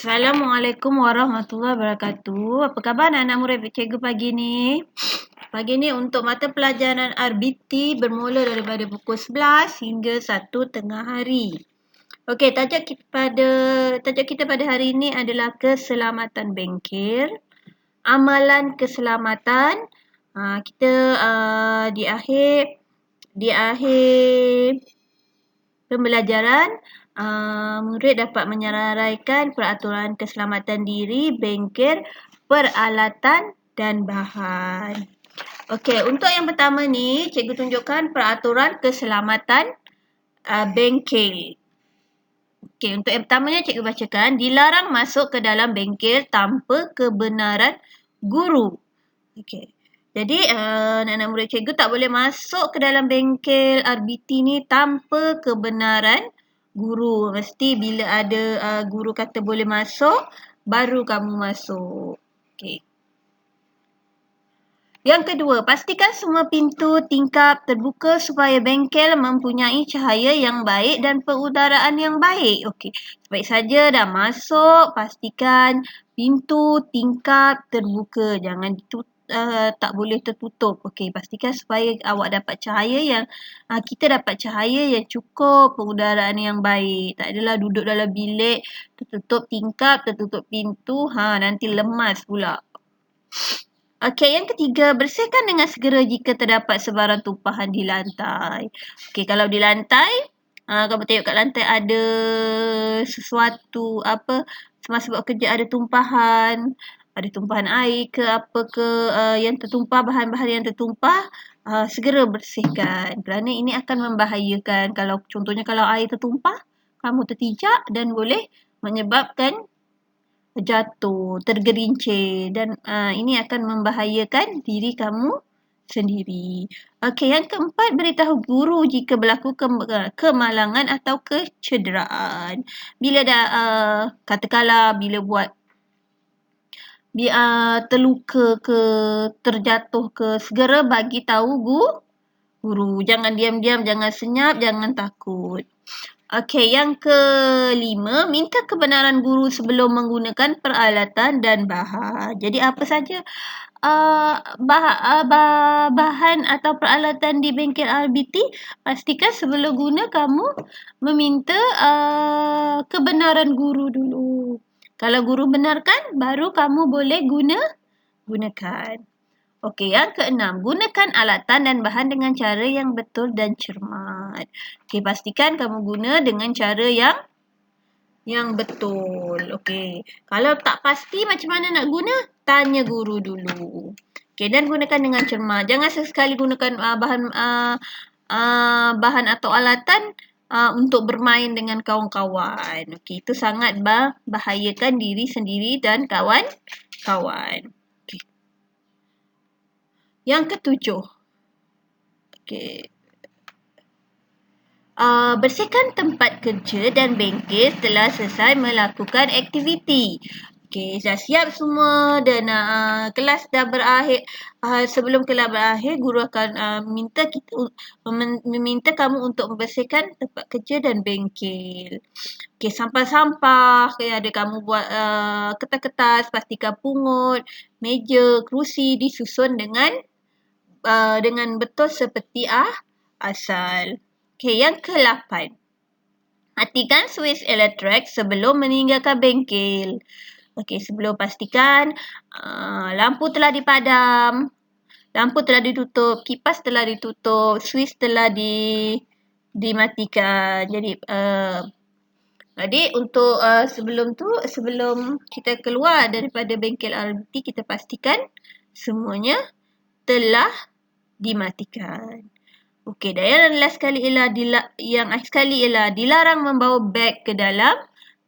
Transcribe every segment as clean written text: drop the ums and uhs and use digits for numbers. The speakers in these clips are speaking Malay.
Assalamualaikum warahmatullahi wabarakatuh. Apa khabar anak-anak murid cikgu pagi ni? Pagi ni untuk mata pelajaran RBT bermula daripada pukul 11 hingga 1 tengah hari. Okey, tajuk kita pada hari ini adalah keselamatan bengkel. Amalan keselamatan. Kita di akhir pembelajaran, murid dapat menyeraikan peraturan keselamatan diri, bengkel, peralatan dan bahan. Okey, untuk yang pertama ni, cikgu tunjukkan peraturan keselamatan bengkel. Okey, untuk yang pertamanya cikgu bacakan, dilarang masuk ke dalam bengkel tanpa kebenaran guru. Okey. Jadi, anak-anak murid cikgu tak boleh masuk ke dalam bengkel RBT ni tanpa kebenaran guru. Mesti bila ada guru kata boleh masuk, baru kamu masuk. Okey. Yang kedua, pastikan semua pintu tingkap terbuka supaya bengkel mempunyai cahaya yang baik dan pengudaraan yang baik. Okey. Baik saja dah masuk, pastikan pintu tingkap terbuka. Jangan tak boleh tertutup. Okey, pastikan supaya awak dapat cahaya yang kita dapat cahaya yang cukup, pengudaraan yang baik. Tak adalah duduk dalam bilik, tertutup tingkap, tertutup pintu, nanti lemas pula. Okey, yang ketiga, bersihkan dengan segera jika terdapat sebarang tumpahan di lantai. Okey, kalau di lantai, kamu tengok kat lantai ada sesuatu, semasa buat kerja ada tumpahan air ke apa ke yang tertumpah, bahan-bahan yang tertumpah, segera bersihkan. Kerana ini akan membahayakan. Contohnya kalau air tertumpah, kamu tertijak dan boleh menyebabkan jatuh, tergerincir dan ini akan membahayakan diri kamu sendiri. Okey, yang keempat, beritahu guru jika berlaku kemalangan atau kecederaan. Bila katakanlah bila buat terluka ke, terjatuh ke, segera bagi tahu guru. Jangan diam-diam, jangan senyap, jangan takut. Okey, yang kelima, minta kebenaran guru sebelum menggunakan peralatan dan bahan. Jadi apa saja bahan atau peralatan di bengkel RBT, pastikan sebelum guna kamu meminta kebenaran guru dulu. Kalau guru benarkan, baru kamu boleh gunakan. Okey, yang keenam, gunakan alatan dan bahan dengan cara yang betul dan cermat. Okey, pastikan kamu guna dengan cara yang betul. Okey, kalau tak pasti macam mana nak guna, tanya guru dulu. Okey, dan gunakan dengan cermat. Jangan sesekali gunakan bahan atau alatan untuk bermain dengan kawan-kawan. Okey, itu sangat bahayakan diri sendiri dan kawan-kawan. Okey. Yang ketujuh. Okey. Bersihkan tempat kerja dan bengkel setelah selesai melakukan aktiviti. Okey, dah siap semua dan kelas dah berakhir. Sebelum kelas berakhir, guru akan meminta kamu untuk membersihkan tempat kerja dan bengkel. Okey, sampah-sampah, ada kamu buat kertas-kertas, pastikan pungut, meja, kerusi disusun dengan betul seperti asal. Okey, yang ke-8. Matikan switch elektrik sebelum meninggalkan bengkel. Okey, sebelum pastikan lampu telah dipadam, lampu telah ditutup, kipas telah ditutup, switch telah dimatikan. Jadi untuk sebelum kita keluar daripada bengkel RBT, kita pastikan semuanya telah dimatikan. Okey, dan yang akhir sekali ialah dilarang membawa beg ke dalam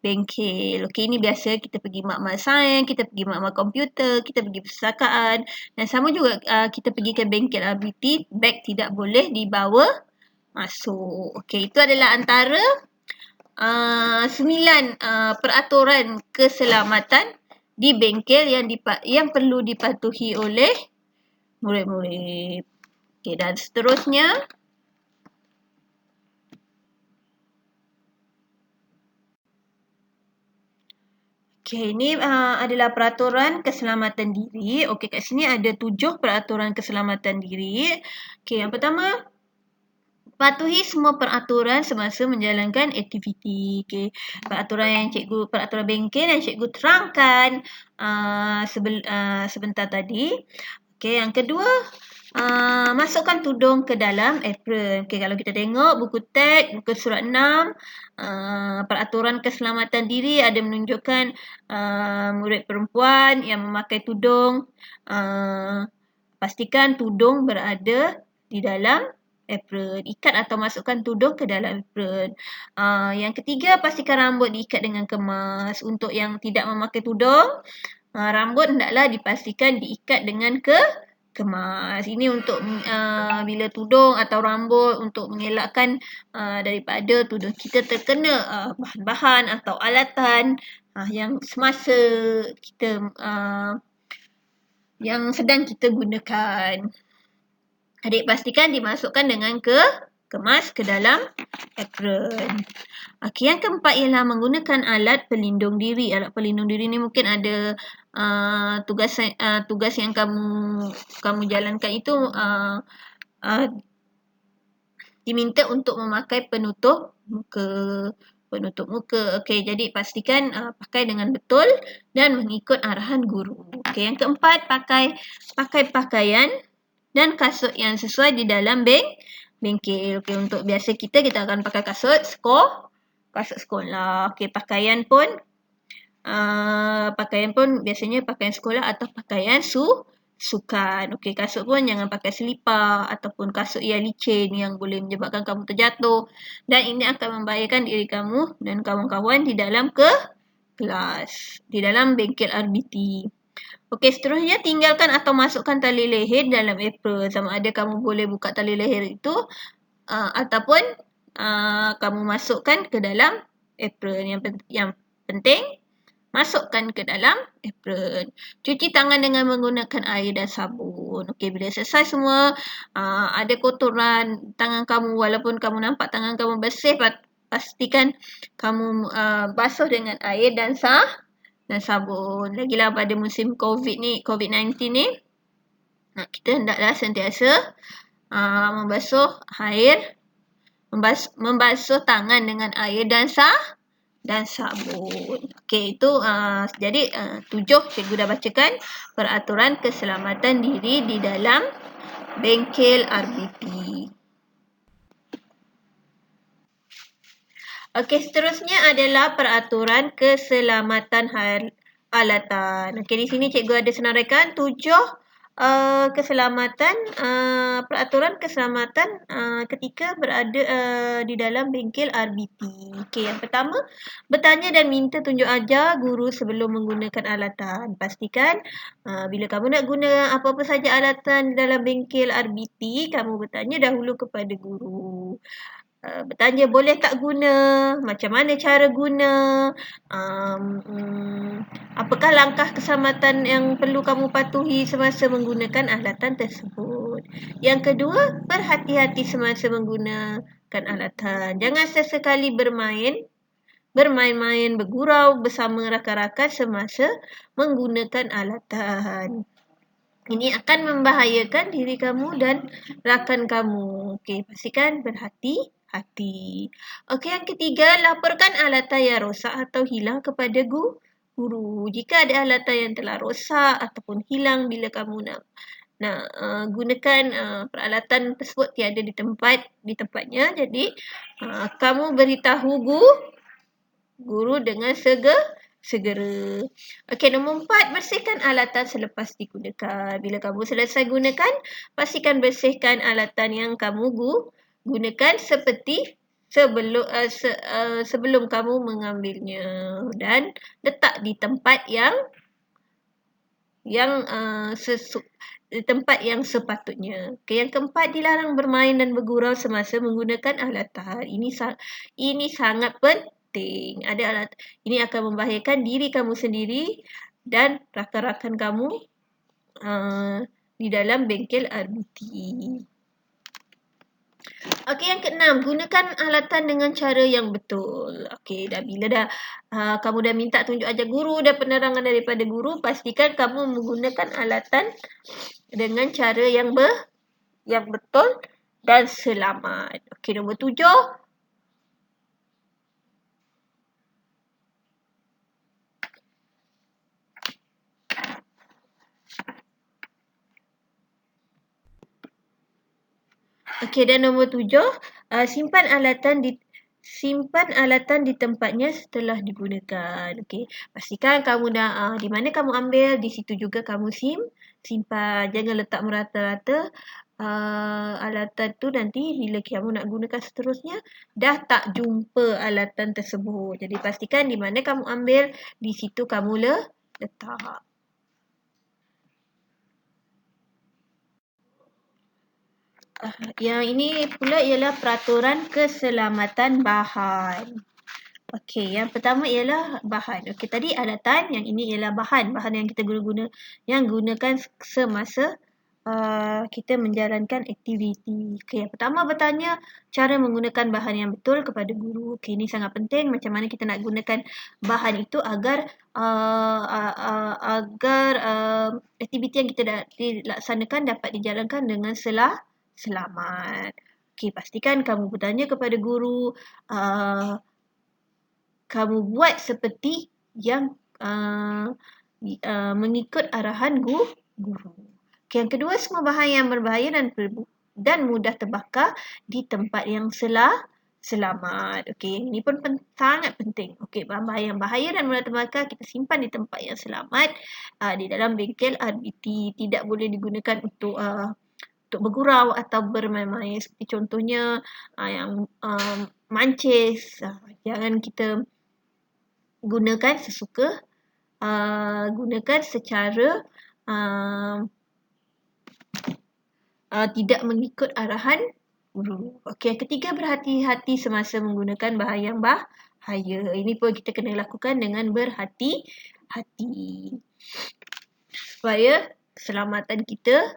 bengkel. Okey, ini biasa kita pergi makmal sains, kita pergi makmal komputer, kita pergi perpustakaan dan sama juga kita pergi ke bengkel RBT, beg tidak boleh dibawa masuk. Okey, itu adalah antara 9 peraturan keselamatan di bengkel yang perlu dipatuhi oleh murid-murid. Okey, dan seterusnya. Okey, ini adalah peraturan keselamatan diri. Okey, kat sini ada 7 peraturan keselamatan diri. Okey, yang pertama, patuhi semua peraturan semasa menjalankan aktiviti. Okey, peraturan bengkel yang cikgu terangkan sebentar tadi. Okey, yang kedua, masukkan tudung ke dalam apron. Okey, kalau kita tengok buku teks, muka surat 6, peraturan keselamatan diri ada menunjukkan murid perempuan yang memakai tudung, pastikan tudung berada di dalam apron. Ikat atau masukkan tudung ke dalam apron. Yang ketiga, pastikan rambut diikat dengan kemas. Untuk yang tidak memakai tudung, rambut hendaklah dipastikan diikat dengan kemas. Ini untuk bila tudung atau rambut untuk mengelakkan daripada tudung kita terkena bahan-bahan atau alatan yang semasa kita yang sedang kita gunakan. Adik pastikan dimasukkan dengan kemas ke dalam apron. Okey, yang keempat ialah menggunakan alat pelindung diri. Alat pelindung diri ni mungkin ada tugas yang kamu jalankan itu diminta untuk memakai penutup muka. Okey, jadi pastikan pakai dengan betul dan mengikut arahan guru. Okey, yang keempat, pakai pakaian dan kasut yang sesuai di dalam bengkel. Okey, untuk biasa kita akan pakai kasut sekolah. Okey, pakaian pun biasanya pakaian sekolah atau pakaian sukan. Okey, kasut pun jangan pakai selipar ataupun kasut yang licin yang boleh menyebabkan kamu terjatuh. Dan ini akan membahayakan diri kamu dan kawan-kawan di dalam kelas, di dalam bengkel RBT. Okey, seterusnya tinggalkan atau masukkan tali leher dalam apron. Sama ada kamu boleh buka tali leher itu ataupun kamu masukkan ke dalam apron. Yang penting, masukkan ke dalam apron. Cuci tangan dengan menggunakan air dan sabun. Okey, bila selesai semua, ada kotoran tangan kamu, walaupun kamu nampak tangan kamu bersih, pastikan kamu basuh dengan air dan sabun. Lagilah pada musim COVID-19 ni, kita hendaklah sentiasa membasuh tangan dengan air dan sabun. Okey, itu jadi 7 cikgu dah bacakan peraturan keselamatan diri di dalam bengkel RBT. Okey, seterusnya adalah peraturan keselamatan alatan. Okey, di sini cikgu ada senaraikan 7 peraturan keselamatan ketika berada di dalam bengkel RBT. Okey, yang pertama, bertanya dan minta tunjuk ajar guru sebelum menggunakan alatan. Pastikan bila kamu nak guna apa-apa saja alatan dalam bengkel RBT, kamu bertanya dahulu kepada guru. Bertanya boleh tak guna, macam mana cara guna, apakah langkah keselamatan yang perlu kamu patuhi semasa menggunakan alatan tersebut. Yang kedua, berhati-hati semasa menggunakan alatan. Jangan sesekali bermain-main bergurau bersama rakan-rakan semasa menggunakan alatan. Ini akan membahayakan diri kamu dan rakan kamu. Okey, pastikan berhati-hati. Okey, yang ketiga, laporkan alatan yang rosak atau hilang kepada guru. Jika ada alatan yang telah rosak ataupun hilang bila kamu nak gunakan peralatan tersebut tiada di tempatnya, jadi kamu beritahu guru dengan segera. Okey, nombor 4, bersihkan alatan selepas digunakan. Bila kamu selesai gunakan, pastikan bersihkan alatan yang kamu gunakan seperti sebelum kamu mengambilnya dan letak di tempat yang sepatutnya. Okey, yang keempat, dilarang bermain dan bergurau semasa menggunakan alatan. Ini sangat penting. Ada alat ini akan membahayakan diri kamu sendiri dan rakan-rakan kamu di dalam bengkel RBT. Okey, yang keenam, gunakan alatan dengan cara yang betul. Okey, kamu dah minta tunjuk ajar guru dan penerangan daripada guru, pastikan kamu menggunakan alatan dengan cara yang betul dan selamat. Okey, nombor 7. Okey, dan nombor 7, simpan alatan di tempatnya setelah digunakan. Okey, pastikan kamu dah di mana kamu ambil, di situ juga kamu simpan. Jangan letak merata-rata. Alatan tu nanti bila kamu nak gunakan seterusnya dah tak jumpa alatan tersebut. Jadi pastikan di mana kamu ambil, di situ kamu letak. Yang ini pula ialah peraturan keselamatan bahan. Okey, yang pertama ialah bahan. Okey, tadi alatan, yang ini ialah bahan. Bahan yang kita gunakan semasa kita menjalankan aktiviti. Okey, yang pertama bertanya cara menggunakan bahan yang betul kepada guru. Okey, ini sangat penting, macam mana kita nak gunakan bahan itu agar aktiviti yang kita dilaksanakan dapat dijalankan dengan selamat. Okey, pastikan kamu bertanya kepada guru, kamu buat seperti yang mengikut arahan guru. Okay, yang kedua, semua bahan yang berbahaya dan mudah terbakar di tempat yang selamat. Okey, ini pun sangat penting. Okey, bahan-bahan yang bahaya dan mudah terbakar kita simpan di tempat yang selamat di dalam bengkel RBT. Tidak boleh digunakan untuk bergurau atau bermain-main. Seperti contohnya yang mancis. Jangan kita gunakan sesuka. Gunakan secara tidak mengikut arahan guru. Okey, yang ketiga, berhati-hati semasa menggunakan bahan yang bahaya. Ini pun kita kena lakukan dengan berhati-hati supaya keselamatan kita,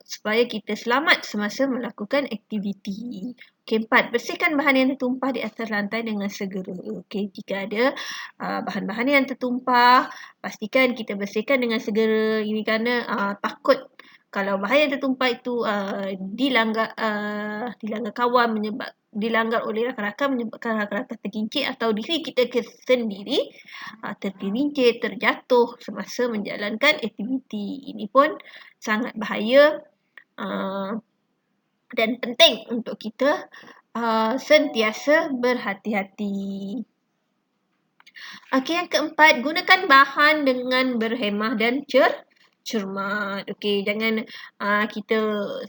supaya kita selamat semasa melakukan aktiviti. Okey, 4, bersihkan bahan yang tertumpah di atas lantai dengan segera. Okey, jika ada bahan-bahan yang tertumpah, pastikan kita bersihkan dengan segera. Ini kerana takut kalau bahan yang tertumpah itu dilanggar kawan, dilanggar oleh rakan-rakan, menyebabkan rakan-rakan terkincit atau diri kita sendiri tergelincir, terjatuh semasa menjalankan aktiviti. Ini pun sangat bahaya dan penting untuk kita sentiasa berhati-hati. Okey, yang keempat, gunakan bahan dengan berhemah dan cermat. Okey, jangan kita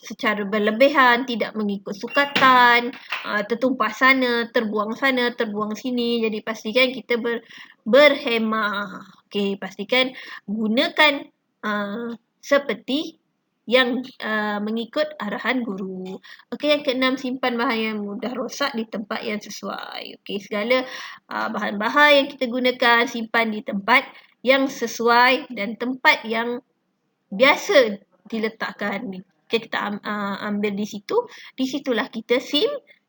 secara berlebihan, tidak mengikut sukatan, tertumpah sana, terbuang sini. Jadi pastikan kita berhemah. Okey, pastikan gunakan seperti yang mengikut arahan guru. Okey, yang keenam, simpan bahan yang mudah rosak di tempat yang sesuai. Okey, segala bahan-bahan yang kita gunakan simpan di tempat yang sesuai dan tempat yang biasa diletakkan. Kita ambil di situlah kita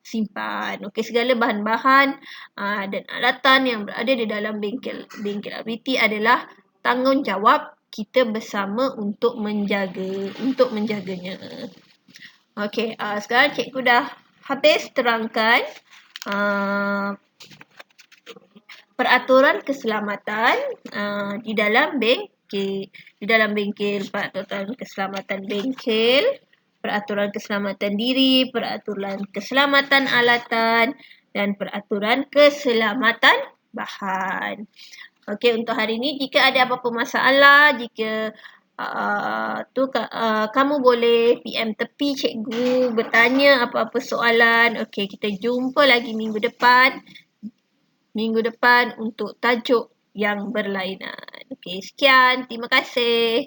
simpan. Okey, segala bahan-bahan dan alatan yang berada di dalam bengkel RBT adalah tanggungjawab kita bersama untuk menjaganya. Okey, sekarang cikgu dah habis terangkan peraturan keselamatan di dalam bengkel. Peraturan keselamatan bengkel, peraturan keselamatan diri, peraturan keselamatan alatan dan peraturan keselamatan bahan. Okey, untuk hari ini jika ada apa-apa masalah, jika kamu boleh PM tepi cikgu, bertanya apa-apa soalan. Okey, kita jumpa lagi minggu depan untuk tajuk yang berlainan. Okey, sekian. Terima kasih.